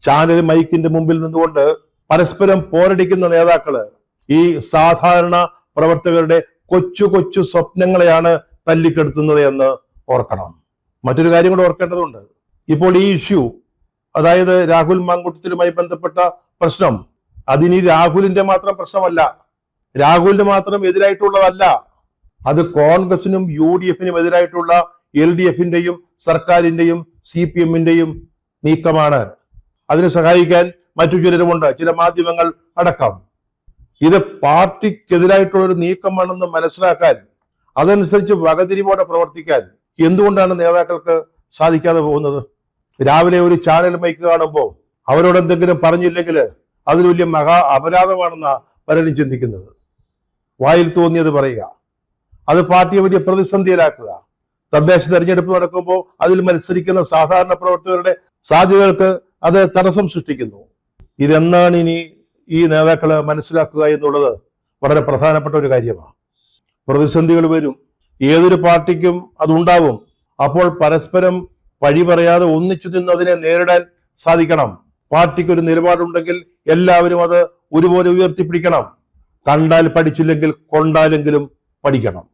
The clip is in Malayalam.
ചാനൽ മൈക്കിന്റെ മുമ്പിൽ നിന്നുകൊണ്ട് പരസ്പരം പോരടിക്കുന്ന നേതാക്കള് ഈ സാധാരണ പ്രവർത്തകരുടെ കൊച്ചു കൊച്ചു സ്വപ്നങ്ങളെയാണ് തല്ലിക്കെടുത്തുന്നത് എന്ന് ഓർക്കണം. മറ്റൊരു കാര്യം കൂടെ ഓർക്കേണ്ടതുണ്ട്. ഇപ്പോൾ ഈ ഇഷ്യൂ, അതായത് രാഹുൽ മാങ്കൂട്ടത്തിലുമായി ബന്ധപ്പെട്ട പ്രശ്നം, അതിനി രാഹുലിന്റെ മാത്രം പ്രശ്നമല്ല, രാഹുലിന് മാത്രം എതിരായിട്ടുള്ളതല്ല. അത് കോൺഗ്രസിനും UDF-നും എതിരായിട്ടുള്ള LDF-ന്റെയും സർക്കാരിന്റെയും CPM-ന്റെയും നീക്കമാണ്. അതിനെ സഹായിക്കാൻ മറ്റു ചിലരുമുണ്ട്, ചില മാധ്യമങ്ങൾ അടക്കം. ഇത് പാർട്ടിക്കെതിരായിട്ടുള്ള ഒരു നീക്കമാണെന്ന് മനസ്സിലാക്കാൻ, അതനുസരിച്ച് വകതിരിവോടെ പ്രവർത്തിക്കാൻ എന്തുകൊണ്ടാണ് നേതാക്കൾക്ക് സാധിക്കാതെ പോകുന്നത്? രാവിലെ ഒരു ചാനൽ മൈക്ക് കാണുമ്പോൾ അവരോട് എന്തെങ്കിലും പറഞ്ഞില്ലെങ്കിൽ അതൊരു വലിയ മഹാ അപരാധമാണെന്നാണ് പലരും ചിന്തിക്കുന്നത്. വായിൽ തോന്നിയത് പറയുക, അത് പാർട്ടിയെ വലിയ പ്രതിസന്ധിയിലാക്കുക. തദ്ദേശ തെരഞ്ഞെടുപ്പ് നടക്കുമ്പോൾ അതിൽ മത്സരിക്കുന്ന സാധാരണ പ്രവർത്തകരുടെ സാധ്യതകൾക്ക് അത് തടസ്സം സൃഷ്ടിക്കുന്നു. ഇതെന്നാണ് ഇനി ഈ നേതാക്കള് മനസ്സിലാക്കുക എന്നുള്ളത് വളരെ പ്രധാനപ്പെട്ട ഒരു കാര്യമാണ്. പ്രതിസന്ധികൾ വരും, ഏതൊരു പാർട്ടിക്കും അതുണ്ടാവും. അപ്പോൾ പരസ്പരം പഴി പറയാതെ ഒന്നിച്ചു നിന്നതിനെ നേരിടാൻ സാധിക്കണം. പാർട്ടിക്കൊരു നിലപാടുണ്ടെങ്കിൽ എല്ലാവരും അത് ഒരുപോലെ ഉയർത്തിപ്പിടിക്കണം. കണ്ടാൽ പഠിച്ചില്ലെങ്കിൽ കൊണ്ടാലെങ്കിലും പഠിക്കണം.